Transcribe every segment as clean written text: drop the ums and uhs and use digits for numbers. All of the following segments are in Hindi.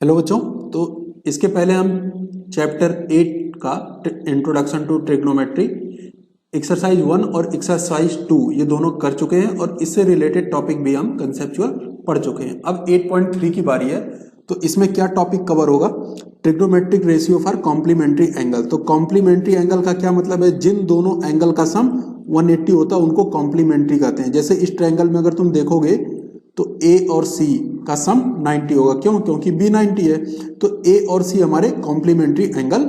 हेलो बच्चों। तो इसके पहले हम चैप्टर 8 का इंट्रोडक्शन टू ट्रिग्नोमेट्री एक्सरसाइज 1 और एक्सरसाइज 2 ये दोनों कर चुके हैं और इससे रिलेटेड टॉपिक भी हम कंसेप्चुअल पढ़ चुके हैं। अब 8.3 की बारी है। तो इसमें क्या टॉपिक कवर होगा? Trigonometric ratio for complementary angle. तो कॉम्प्लीमेंट्री एंगल का क्या मतलब है? जिन दोनों एंगल का सम 180 होता है उनको कॉम्प्लीमेंट्री कहते हैं। जैसे इस ट्रायंगल में अगर तुम देखोगे तो ए और सी का सम 90 होगा। क्यों? क्योंकि बी 90 है। तो ए और सी हमारे कॉम्प्लीमेंट्री एंगल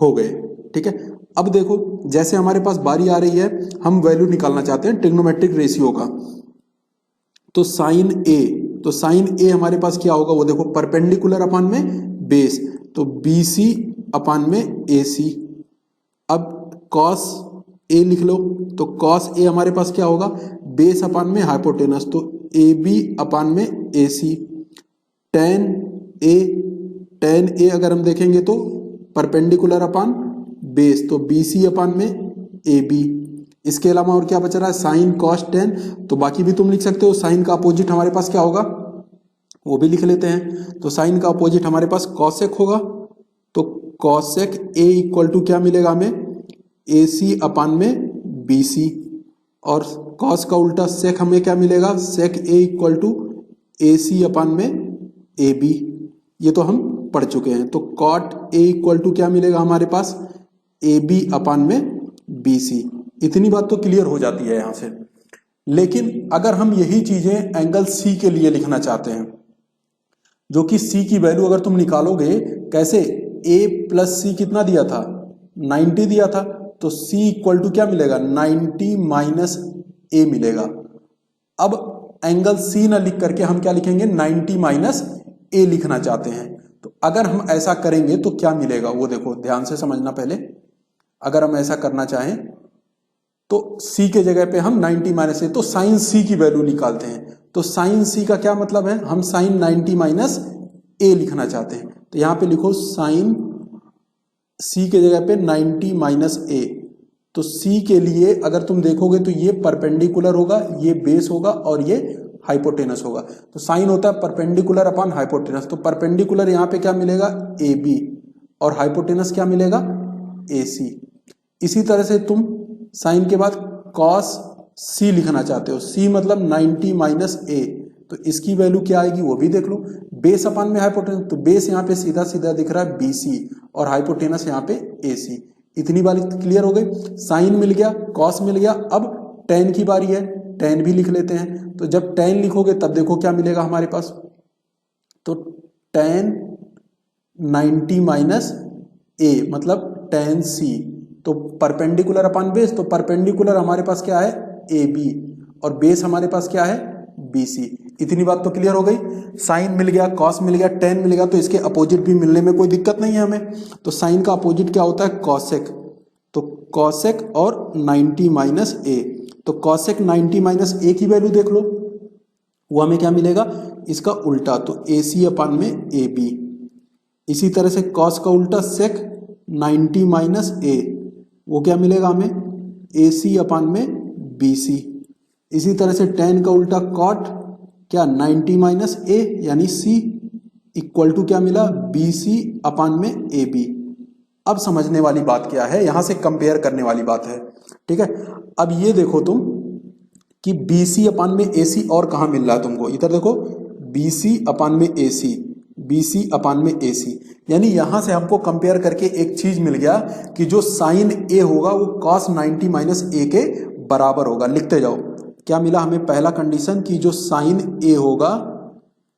हो गए। ठीक है। अब देखो, जैसे हमारे पास बारी आ रही है, हम वैल्यू निकालना चाहते हैं ट्रिग्नोमेट्रिक रेशियो का। तो साइन ए हमारे पास क्या होगा? वो देखो, परपेंडिकुलर अपान में बेस, तो बी सी अपान में ए सी। अब कॉस ए लिख लो, तो कॉस ए हमारे पास क्या होगा? बेस अपान में हाइपोटेनस, तो ए बी अपान में ए सी। टेन ए अगर हम देखेंगे तो परपेंडिकुलर अपान बेस, तो बी सी अपान में ए बी। इसके अलावा और क्या बच रहा है? Sine cos tan. तो बाकी भी तुम लिख सकते हो। साइन का अपोजिट हमारे पास क्या होगा वो भी लिख लेते हैं। तो साइन का अपोजिट हमारे पास कॉसेक होगा। तो कॉसेक ए इक्वल टू क्या मिलेगा हमें? ए सी अपान में बी सी। और कॉस का उल्टा सेक हमें क्या मिलेगा? सेक ए इक्वल टू ए सी अपान में ए बी। ये तो हम पढ़ चुके हैं। तो कॉट ए इक्वल टू क्या मिलेगा हमारे पास? ए बी अपान में बी सी। इतनी बात तो क्लियर हो जाती है यहां से। लेकिन अगर हम यही चीजें एंगल सी के लिए लिखना चाहते हैं, जो कि सी की वैल्यू अगर तुम निकालोगे कैसे, ए प्लस सी कितना दिया था? 90 दिया था। तो C इक्वल टू क्या मिलेगा? 90 माइनस ए मिलेगा। अब एंगल C ना लिख करके हम क्या लिखेंगे? 90 माइनस ए लिखना चाहते हैं। तो अगर हम ऐसा करेंगे तो क्या मिलेगा वो देखो, ध्यान से समझना पहले। अगर हम ऐसा करना चाहें तो C के जगह पे हम 90 माइनस ए, तो साइन C की वैल्यू निकालते हैं। तो साइन C का क्या मतलब है? हम साइन 90 माइनस ए लिखना चाहते हैं। तो यहां पे लिखो साइन C के जगह पे 90 माइनस ए। तो C के लिए अगर तुम देखोगे तो ये परपेंडिकुलर होगा, ये बेस होगा और ये हाइपोटेनस होगा। तो साइन होता है परपेंडिकुलर अपॉन हाइपोटेनस। तो परपेंडिकुलर यहां पे क्या मिलेगा? A B. और हाइपोटेनस क्या मिलेगा? ए सी। इसी तरह से तुम साइन के बाद कॉस C लिखना चाहते हो। C मतलब 90 माइनस ए। तो इसकी वैल्यू क्या आएगी वो भी देख लो। बेस अपान में हाइपोटेनस, तो बेस यहाँ पे सीधा सीधा दिख रहा है BC और हाइपोटेनस यहाँ पे AC। इतनी बात क्लियर हो गई। साइन मिल गया, कॉस मिल गया। अब टेन की बारी है, टेन भी लिख लेते हैं। तो जब टेन लिखोगे तब देखो क्या मिलेगा हमारे पास। तो टेन 90 माइनस ए मतलब टेन C। तो परपेंडिकुलर अपान बेस, तो परपेंडिकुलर हमारे पास क्या है? AB और बेस हमारे पास क्या है? BC। इतनी बात तो क्लियर हो गई। साइन मिल गया, कॉस मिल गया, टेन मिल गया, तो इसके अपोजिट भी मिलने में कोई दिक्कत नहीं है हमें। तो साइन का अपोजिट क्या होता है? कॉसेक। तो कॉसेक और 90 माइनस ए। तो कॉसेक 90 माइनस ए की वैल्यू देख लो, वो हमें क्या मिलेगा? इसका उल्टा, तो AC अपान में AB। इसी तरह से कॉस का उल्टा सेक 90 माइनस ए, वो क्या मिलेगा हमें? AC अपान में BC। इसी तरह से टेन का उल्टा कॉट, क्या 90 माइनस ए यानी C इक्वल टू क्या मिला? BC अपान में AB। अब समझने वाली बात क्या है, यहां से कंपेयर करने वाली बात है। ठीक है। अब ये देखो तुम कि BC अपान में AC और कहां मिल रहा है तुमको? इधर देखो, BC अपान में AC, BC अपान में AC। यानी यहां से हमको कंपेयर करके एक चीज मिल गया कि जो साइन A होगा वो cos 90 माइनस ए के बराबर होगा। लिखते जाओ, क्या मिला हमें? पहला कंडीशन कि जो साइन A होगा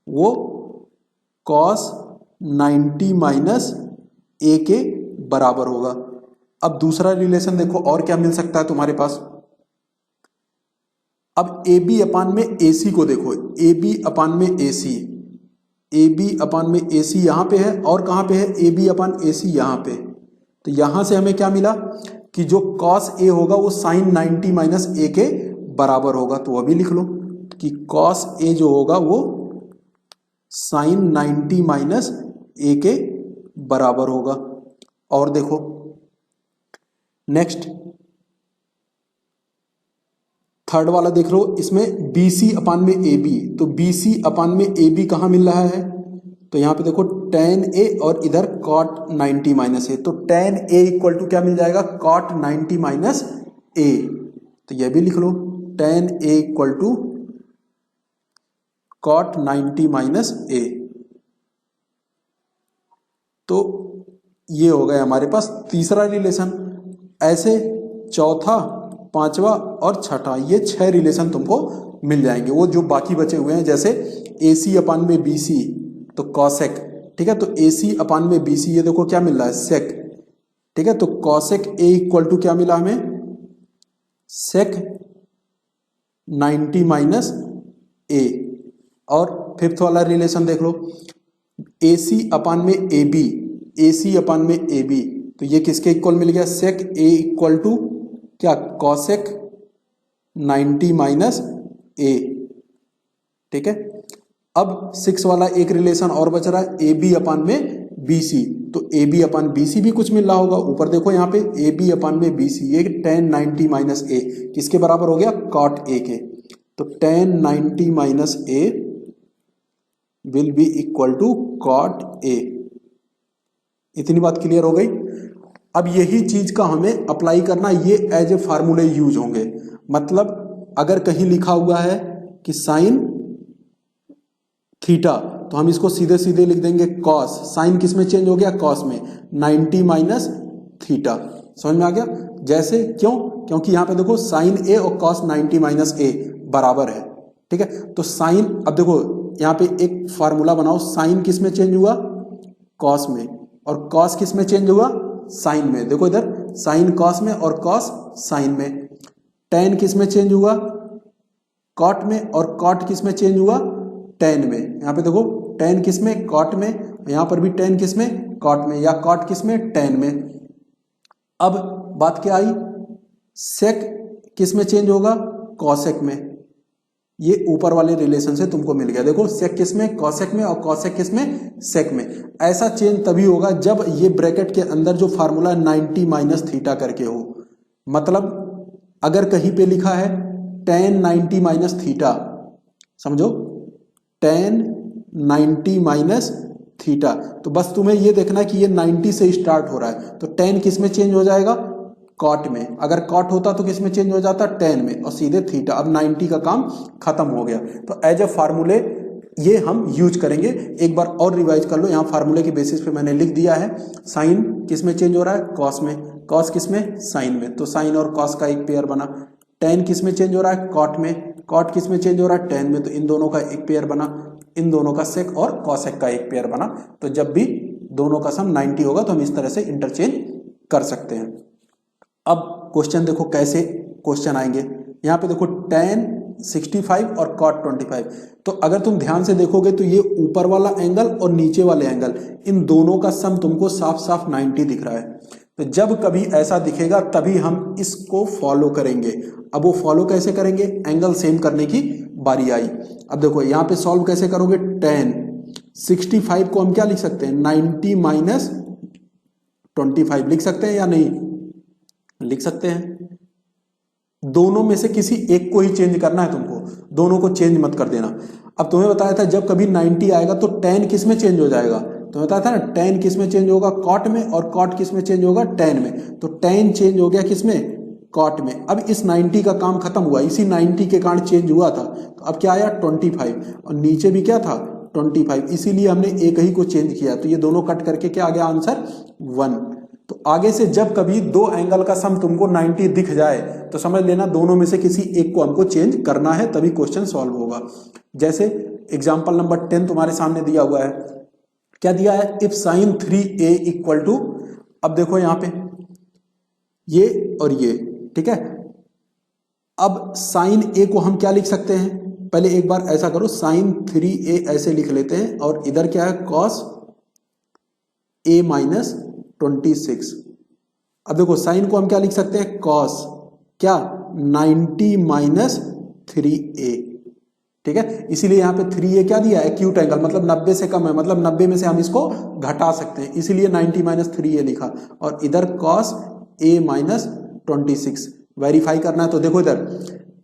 वो cos 90 माइनस ए के बराबर होगा। अब दूसरा रिलेशन देखो और क्या मिल सकता है तुम्हारे पास। अब AB अपान में AC को देखो, AB अपान में AC, AB अपान में AC यहां पे है और कहां पे है? AB अपान AC यहां पे। तो यहां से हमें क्या मिला कि जो cos A होगा वो साइन 90 माइनस ए के बराबर होगा। तो वह भी लिख लो कि cos A जो होगा वो साइन 90 माइनस ए के बराबर होगा। और देखो नेक्स्ट थर्ड वाला देख लो, इसमें BC अपान में AB। तो BC अपान में AB कहां मिल रहा है? तो यहां पे देखो tan a और इधर cot 90 माइनस ए, तो tan a इक्वल टू क्या मिल जाएगा, cot 90 माइनस ए। तो ये भी लिख लो, tan a equal to cot 90 minus A. तो ये हो गया हमारे पास तीसरा रिलेशन। ऐसे चौथा, पांचवा और छठा, ये 6 रिलेशन तुमको मिल जाएंगे। वो जो बाकी बचे हुए हैं, जैसे AC अपान में BC तो कॉसेक, ठीक है, तो AC अपान में BC, ये देखो क्या मिल रहा है, सेक, ठीक है, तो कॉसेक A इक्वल टू क्या मिला हमें, सेक 90 माइनस ए। और फिफ्थ वाला रिलेशन देख लो, AC अपान में AB, AC अपान में AB, तो ये किसके इक्वल मिल गया, सेक A इक्वल टू क्या, कॉसेक 90 माइनस ए, ठीक है। अब 6 वाला एक रिलेशन और बच रहा है, AB अपान में BC, तो AB अपान BC भी कुछ मिल रहा होगा। ऊपर देखो यहाँ पे AB अपान में BC, ये tan 90 माइनस ए किसके बराबर हो गया, cot A के, तो tan 90 minus A will be equal to cot A। इतनी बात क्लियर हो गई। अब यही चीज का हमें अप्लाई करना, ये एज ए फार्मूले यूज होंगे। मतलब अगर कहीं लिखा हुआ है कि साइन थीटा, तो हम इसको सीधे सीधे लिख देंगे कॉस, साइन किस में चेंज हो गया, कॉस में, 90 माइनस थीटा। समझ में आ गया। जैसे क्यों, क्योंकि यहां पे देखो साइन ए और कॉस 90 माइनस ए बराबर है, ठीक है। तो साइन, अब देखो यहाँ पे एक फार्मूला बनाओ, साइन किस में चेंज हुआ, कॉस में, और कॉस किस में चेंज हुआ, साइन में। देखो इधर साइन कॉस में और कॉस साइन में। टेन किस में चेंज हुआ, कॉट में, और कॉट किस में चेंज हुआ, टेन में। यहां पे देखो टेन किस में, कॉट में, यहां पर भी टेन किस में, कॉट में, या कॉट किस में, टेन में। अब बात क्या आई, सेक किस में चेंज होगा, कॉसेक में। ये ऊपर वाले रिलेशन से तुमको मिल गया। देखो सेक किस में, कॉसेक में, और कॉसेक किस में, सेक में। ऐसा चेंज तभी होगा जब ये ब्रैकेट के अंदर जो फार्मूला 90 माइनस थीटा करके हो। मतलब अगर कहीं पे लिखा है tan 90 माइनस थीटा, समझो tan 90 माइनस थीटा, तो बस तुम्हें ये देखना कि ये 90 से स्टार्ट हो रहा है, तो tan किस में चेंज हो जाएगा, कॉट में। अगर कॉट होता तो किस में चेंज हो जाता, tan में, और सीधे थीटा। अब 90 का काम खत्म हो गया। तो एज ए फार्मूले ये हम यूज करेंगे। एक बार और रिवाइज कर लो, यहाँ फार्मूले की बेसिस पे मैंने लिख दिया है। साइन किस में चेंज हो रहा है, कॉस में, कॉस किस में, साइन में, तो साइन और कॉस का एक पेयर बना। टेन किस में चेंज हो रहा है, कॉट में, कॉट किस में चेंज हो रहा है, टेन में, तो इन दोनों का एक पेयर बना। इन दोनों का सेक और कॉसेक का एक पेयर बना। तो जब भी दोनों का सम 90 होगा तो हम इस तरह से इंटरचेंज कर सकते हैं। अब क्वेश्चन देखो कैसे क्वेश्चन आएंगे। यहाँ पे देखो tan 65 और cot 25, तो अगर तुम ध्यान से देखोगे तो ये ऊपर वाला एंगल और नीचे वाले एंगल, इन दोनों का सम तुमको साफ साफ 90 दिख रहा है। तो जब कभी ऐसा दिखेगा तभी हम इसको फॉलो करेंगे। अब वो फॉलो कैसे करेंगे, एंगल सेम करने की बारी आई। अब देखो यहाँ पे सॉल्व कैसे करोगे, tan 65 को हम क्या लिख सकते हैं, 90 माइनस 25 लिख सकते हैं या नहीं, लिख सकते हैं। दोनों में से किसी एक को ही चेंज करना है तुमको, दोनों को चेंज मत कर देना। अब तुम्हें बताया था जब कभी 90 आएगा तो tan किस में चेंज हो जाएगा, तुम्हें बताया था ना, tan किस में चेंज होगा, कॉट में, और कॉट किस में चेंज होगा, tan में। तो tan चेंज हो गया किस में, कॉट में। अब इस 90 का काम खत्म हुआ, इसी 90 के कारण चेंज हुआ था। तो अब क्या आया 25, और नीचे भी क्या था 25, इसीलिए हमने एक ही को चेंज किया। तो ये दोनों कट करके क्या आ गया आंसर 1। तो आगे से जब कभी दो एंगल का सम तुमको 90 दिख जाए तो समझ लेना दोनों में से किसी एक को हमको चेंज करना है, तभी क्वेश्चन सॉल्व होगा। जैसे एग्जांपल नंबर 10 तुम्हारे सामने दिया हुआ है। क्या दिया है, if sign 3a equal to, अब देखो यहां पे ये और ये, ठीक है। अब साइन a को हम क्या लिख सकते हैं, पहले एक बार ऐसा करो, साइन 3a ऐसे लिख लेते हैं, और इधर क्या है कॉस a माइनस 26। अब देखो साइन को हम क्या लिख सकते हैं, कॉस क्या 90 माइनस 3a, ठीक है। इसीलिए यहां पे 3a क्या दिया है, एक्यूट एंगल, मतलब 90 से कम है, मतलब 90 में से हम इसको घटा सकते हैं, इसीलिए 90 माइनस 3a लिखा। और इधर कॉस a माइनस 26 वेरीफाई करना है। तो देखो इधर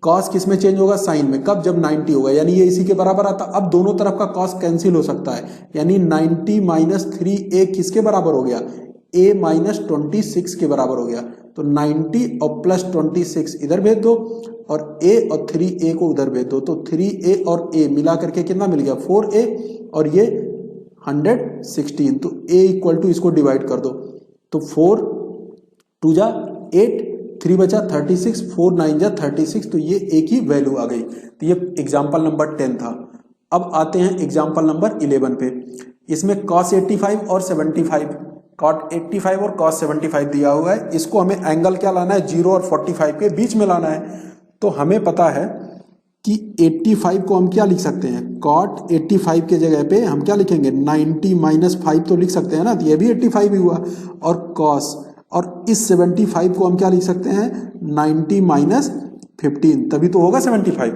कॉस किस में चेंज होगा, साइन में। कब, जब 90 होगा, यानी ये इसी के बराबर आता। अब दोनों तरफ का कॉस कैंसिल हो सकता है, यानी 90 माइनस 3a किसके बराबर हो गया, a माइनस 26 के बराबर हो गया। तो 90 और प्लस 26 इधर भेज दो और a और 3a को उधर भेज दो, तो 3a और a मिला करके कितना मिल गया, 4a, और ये 116। तो a इक्वल टू इसको डिवाइड कर दो, तो 4 2 जा 8, 3 बचा 36, 4 9 जा 36, तो ये एक ही वैल्यू आ गई। तो ये एग्जाम्पल नंबर 10 था। अब आते हैं एग्जाम्पल नंबर 11 पे। इसमें cos 85 और 75, cot 85 और cos 75 दिया हुआ है। इसको हमें एंगल क्या लाना है, 0 और 45 के बीच में लाना है। तो हमें पता है कि 85 को हम क्या लिख सकते हैं, cot 85 के जगह पे हम क्या लिखेंगे, 90 माइनस 5 तो लिख सकते हैं ना, तो ये भी 85 ही हुआ। और cos, और इस 75 को हम क्या लिख सकते हैं, 90 माइनस 15, तभी तो होगा 75।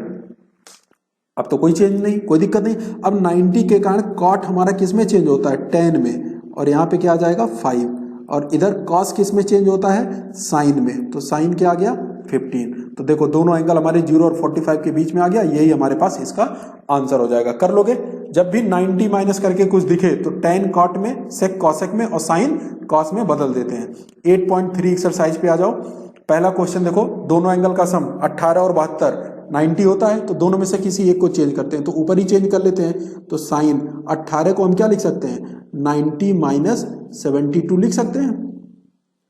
अब तो कोई चेंज नहीं, कोई दिक्कत नहीं। अब 90 के कारण cot हमारा किस में चेंज होता है, tan में, और यहाँ पे क्या आ जाएगा 5, और इधर cos किस में चेंज होता है, sin में, तो sin क्या आ गया 15। तो देखो दोनों एंगल हमारे 0 और 45 के बीच में आ गया, यही हमारे पास इसका आंसर हो जाएगा। कर लोगे, जब भी 90 माइनस करके कुछ दिखे तो tan cot में, sec cosec में और sin cos में बदल देते हैं। 8.3 एक्सरसाइज पे आ जाओ। पहला क्वेश्चन देखो, दोनों एंगल का सम 18 और 72 90 होता है, तो दोनों में से किसी एक को चेंज करते हैं, तो ऊपर ही चेंज कर लेते हैं। तो साइन 18 को हम क्या लिख सकते हैं, 90 माइनस 72 लिख सकते हैं।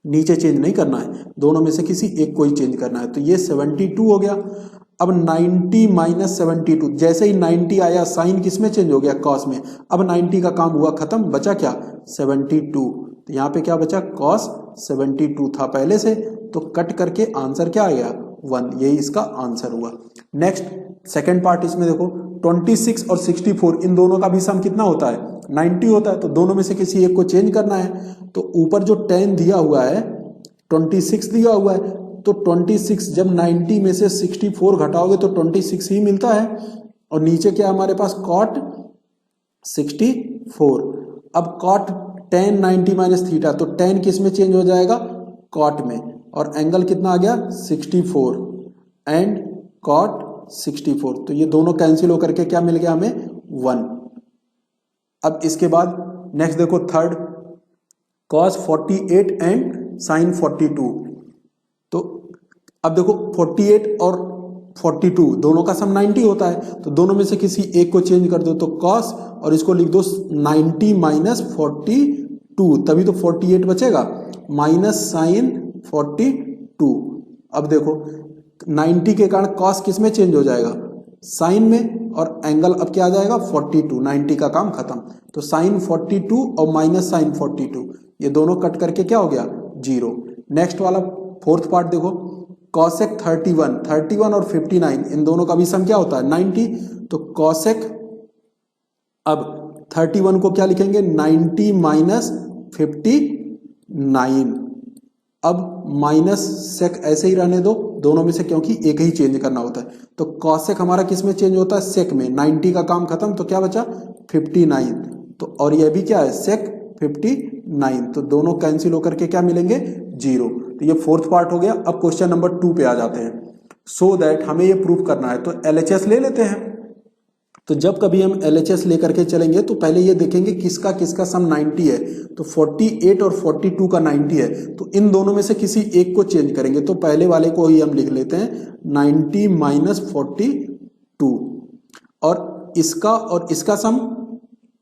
नीचे चेंज नहीं करना है, दोनों में से किसी एक को ही चेंज करना है। तो ये 72 हो गया। अब 90 माइनस 72, जैसे ही 90 आया साइन किस में चेंज हो गया, कॉस में। अब 90 का काम हुआ खत्म, बचा क्या 72। तो यहाँ पे क्या बचा, कॉस 72 था पहले से, तो कट करके आंसर क्या आ गया 1, यही इसका आंसर हुआ। नेक्स्ट सेकेंड पार्ट, इसमें देखो 26 और 64 इन दोनों का भी सम कितना होता है, 90 होता है। तो दोनों में से किसी एक को चेंज करना है। तो ऊपर जो 10 दिया हुआ है, 26 दिया हुआ है, तो 26 जब 90 में से 64 घटाओगे तो 26 ही मिलता है। और नीचे क्या हमारे पास, cot 64। अब cot tan 90 माइनस थीटा, तो tan किस में चेंज हो जाएगा, cot में, और एंगल कितना आ गया 64 एंड cot 64। तो ये दोनों कैंसिल होकर के क्या मिल गया हमें 1। अब इसके बाद नेक्स्ट देखो थर्ड, cos 48 एंड sin 42। तो अब देखो 48 और 42 दोनों का सम 90 होता है, तो दोनों में से किसी एक को चेंज कर दो, तो cos और इसको लिख दो 90 माइनस 42, तभी तो 48 बचेगा, माइनस sin 42। अब देखो 90 के कारण cos किस में चेंज हो जाएगा, साइन में, और एंगल अब क्या आ जाएगा 42, 90 का काम खत्म। तो sin 42 और माइनस sin 42 ये दोनों कट करके क्या हो गया 0। नेक्स्ट वाला फोर्थ पार्ट देखो, cosec 31 और 59 इन दोनों का भी सम क्या होता है 90। तो cosec, अब 31 को क्या लिखेंगे 90 माइनस 59, अब माइनस सेक ऐसे ही रहने दो दोनों में से, क्योंकि एक ही चेंज करना होता है। तो cosec हमारा किस में चेंज होता है, सेक में, 90 का काम खत्म, तो क्या बचा 59। तो और ये भी क्या है सेक 59, तो दोनों कैंसिल होकर के क्या मिलेंगे 0। तो ये फोर्थ पार्ट हो गया। अब क्वेश्चन नंबर 2 पे आ जाते हैं। सो दैट हमें ये प्रूव करना है, तो LHS ले लेते हैं। तो जब कभी हम LHS लेकर के चलेंगे तो पहले ये देखेंगे किसका किसका सम 90 है। तो 48 और 42 का 90 है, तो इन दोनों में से किसी एक को चेंज करेंगे। तो पहले वाले को ही हम लिख लेते हैं 90 माइनस 42, और इसका सम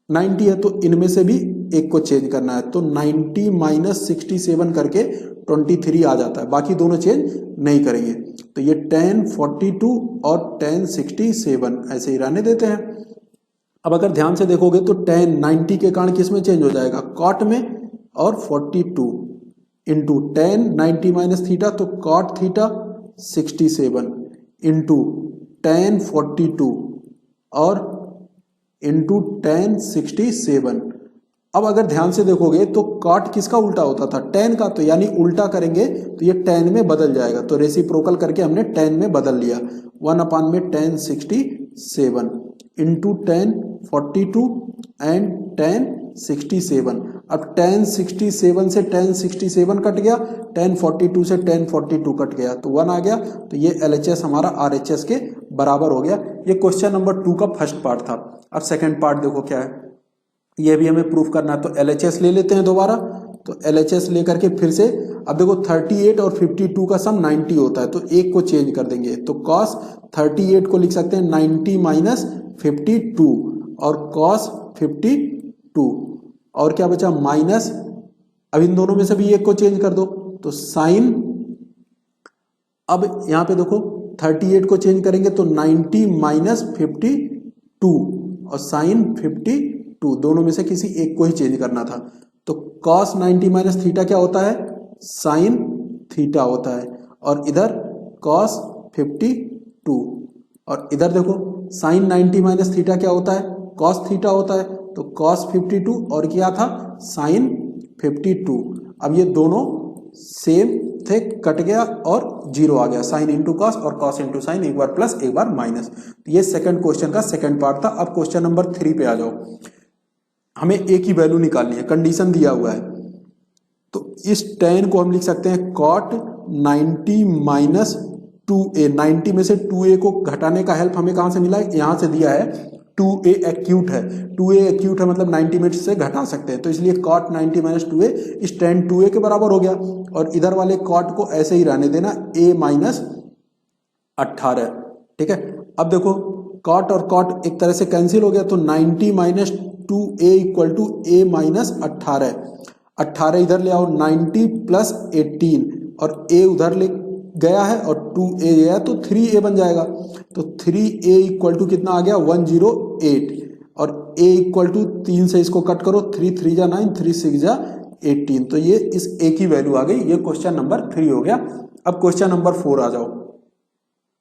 90 है, तो इनमें से भी एक को चेंज करना है। तो 90 माइनस 67 करके 23 आ जाता है, बाकी दोनों चेंज नहीं करेंगे। तो ये tan 42 और tan 67 ऐसे ही रहने देते हैं। अब अगर ध्यान से देखोगे तो tan 90 के कारण किस में चेंज हो जाएगा, cot में, और 42 इंटू tan 90 माइनस थीटा, तो cot थीटा 67 इंटू tan 42 और इंटू tan 67। अब अगर ध्यान से देखोगे तो cot किसका उल्टा होता था, tan का, तो यानी उल्टा करेंगे तो ये tan में बदल जाएगा। तो रेसिप्रोकल करके हमने tan में बदल लिया, 1 में tan 67 into tan 42 and tan 67। अब tan 67 से tan 67 कट गया, tan 42 से tan 42 कट गया, तो 1 आ गया। तो ये LHS हमारा RHS के बराबर हो गया। ये क्वेश्चन नंबर 2 का फर्स्ट पार्ट था। अब सेकंड पार्ट देखो क्या है, ये भी हमें प्रूफ करना है। तो LHS ले लेते हैं दोबारा, तो LHS लेकर के फिर से, अब देखो 38 और 52 का सम 90 होता है, तो एक को चेंज कर देंगे, तो cos 38 को लिख सकते हैं 90 माइनस 52 और cos 52, और क्या बचा माइनस, अब इन दोनों में से भी एक को चेंज कर दो, तो साइन, अब यहां पे देखो 38 को चेंज करेंगे तो 90 माइनस 52 और साइन 52, दोनों में से किसी एक को ही चेंज करना था। तो cos 90 माइनस थीटा क्या होता है, साइन थीटा होता है, और इधर cos 52, और इधर देखो साइन 90 माइनस थीटा क्या होता है, cos थीटा होता है, तो cos 52 और क्या था साइन 52। अब ये दोनों सेम थे, कट गया और जीरो आ गया, साइन इंटू कॉस और कॉस इंटू साइन, एक बार प्लस एक बार माइनस। तो ये सेकंड क्वेश्चन का सेकंड पार्ट था। अब क्वेश्चन नंबर 3 पे आ जाओ। हमें एक ही वैल्यू निकालनी है, कंडीशन दिया हुआ है, तो इस tan को हम लिख सकते हैं cot 90 माइनस 2a। 90 में से 2a को घटाने का हेल्प हमें कहां से मिला है, यहां से दिया है, 2a एक्यूट है, 2a एक्यूट है मतलब 90 में से घटा सकते हैं, तो इसलिए cot 90 माइनस 2a इस tan 2a के बराबर हो गया। और इधर वाले cot को ऐसे ही रहने देना, a माइनस 18, ठीक है। अब देखो cot और cot एक तरह से कैंसिल हो गया, तो 90 minus 2a equal to a minus 18 इधर ले आओ, 90 प्लस 18 और a उधर ले गया है और 2a है तो 3a बन जाएगा। तो 3a इक्वल टू कितना आ गया 108, और a इक्वल टू 3 से इसको कट करो, 3 3 जा 9, 3 6 जा 18, तो ये इस a की वैल्यू आ गई। ये क्वेश्चन नंबर 3 हो गया। अब क्वेश्चन नंबर 4 आ जाओ।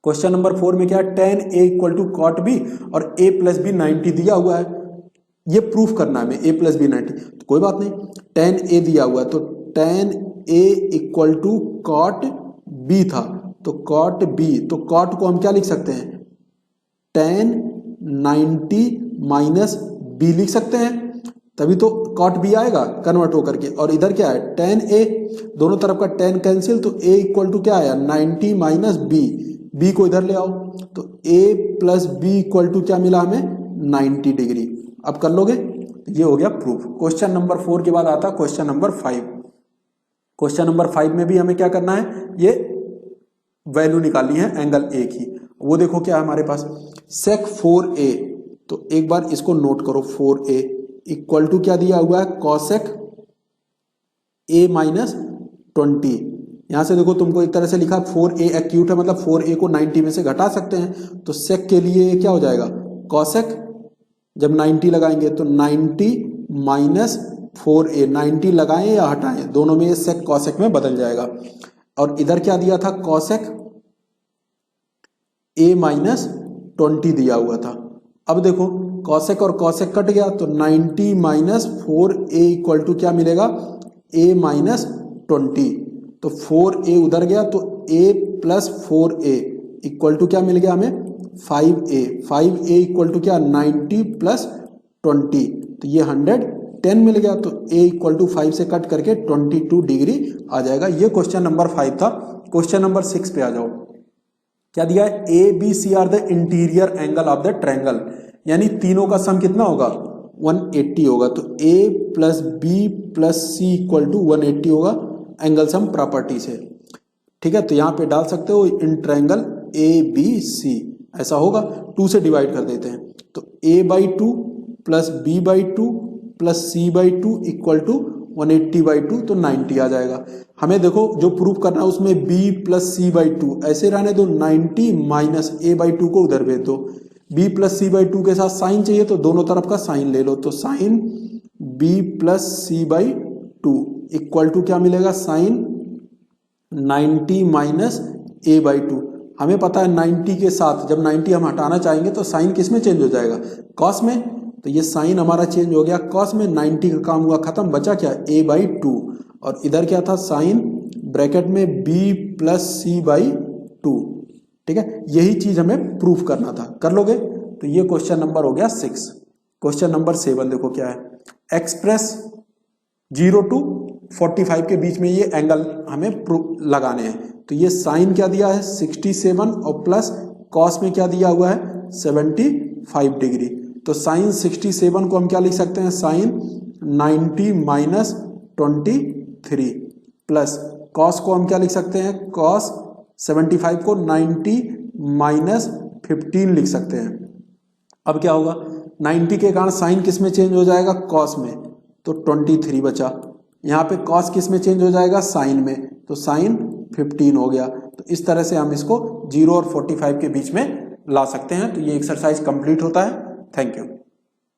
क्वेश्चन नंबर 4 में क्या है, tan a equal to cot b और a प्लस b 90 दिया हुआ है, ये प्रूफ करना है हमें, a प्लस बी 90, तो कोई बात नहीं, tan a दिया हुआ है, तो tan a equal to cot b था, तो cot b, तो cot को हम क्या लिख सकते हैं, tan 90 माइनस b लिख सकते हैं, तभी तो cot b आएगा कन्वर्ट होकर के। और इधर क्या है tan a, दोनों तरफ का tan कैंसिल, तो a इक्वल टू क्या आया 90 माइनस b को इधर ले आओ, तो a plus b equal to क्या मिला हमें 90 डिग्री। अब कर लोगे, ये हो गया प्रूफ। क्वेश्चन नंबर 4 के बाद आता है क्वेश्चन नंबर 5। क्वेश्चन नंबर 5 में भी हमें क्या करना है, ये वैल्यू निकालनी है एंगल ए की। वो देखो क्या है हमारे पास, sec 4a, तो एक बार इसको नोट करो, 4a इक्वल टू क्या दिया हुआ है cosec a माइनस 20। यहां से देखो तुमको एक तरह से लिखा 4a एक्यूट है, मतलब 4a को 90 में से घटा सकते हैं, तो sec के लिए क्या हो जाएगा cosec, जब 90 लगाएंगे तो 90 माइनस 4a, 90 लगाएं या हटाएं दोनों में ये sec cosec में बदल जाएगा। और इधर क्या दिया था cosec a माइनस 20 दिया हुआ था। अब देखो cosec और cosec कट गया, तो 90 माइनस 4a इक्वल टू क्या मिलेगा a माइनस 20, तो 4a उधर गया, तो a plus 4a equal to क्या मिल गया हमें 5a। 5a इक्वल टू क्या 90 प्लस 20, तो ये 110 मिल गया, तो a इक्वल टू 5 से कट करके 22 डिग्री आ जाएगा। ये क्वेश्चन नंबर 5 था। क्वेश्चन नंबर 6 पे आ जाओ। क्या दिया है, A B C are the interior angle of the triangle, यानी तीनों का सम कितना होगा 180 होगा, तो a plus B plus C equal to 180 होगा एंगल सम प्रॉपर्टी से, ठीक है। तो यहां पे डाल सकते हो इन ट्रायंगल ए बी सी, ऐसा होगा, 2 से डिवाइड कर देते हैं, तो a/2 plus b/2 plus c/2 equal to 180/2, तो 90 आ जाएगा। हमें देखो जो प्रूफ करना है उसमें b प्लस c/2 ऐसे रहने दो, 90 माइनस a/2 को उधर भेज दो, b प्लस c/2 के साथ साइन चाहिए तो दोनों तरफ का साइन ले लो, तो sine b plus c/2 equal to क्या मिलेगा साइन 90 माइनस a/2। हमें पता है 90 के साथ जब 90 हम हटाना चाहेंगे तो साइन किस में चेंज हो जाएगा कॉस में, तो ये साइन हमारा चेंज हो गया कॉस में, 90 का काम हुआ खत्म, बचा क्या a/2, और इधर क्या था साइन ब्रैकेट में b प्लस c/2, ठीक है। यही चीज हमें प्रूफ करना था, कर लोगे। तो ये क्वेश्चन नंबर हो गया 6। क्वेश्चन नंबर 7 देखो क्या है, एक्सप्रेस 0 to 45 के बीच में ये एंगल हमें लगाने हैं। तो ये साइन क्या दिया है 67 और प्लस कॉस में क्या दिया हुआ है 75 डिग्री। तो साइन 67 को हम क्या लिख सकते हैं साइन 90 माइनस 23 प्लस कॉस को हम क्या लिख सकते हैं कॉस 75 को 90 माइनस 15 लिख सकते हैं। अब क्या होगा 90 के कारण साइन किस में चेंज हो जाएगा कॉस में, तो 23 बचा। यहाँ पे कॉस किस में चेंज हो जाएगा साइन में, तो साइन 15 हो गया। तो इस तरह से हम इसको 0 और 45 के बीच में ला सकते हैं। तो ये एक्सरसाइज कंप्लीट होता है। Thank you.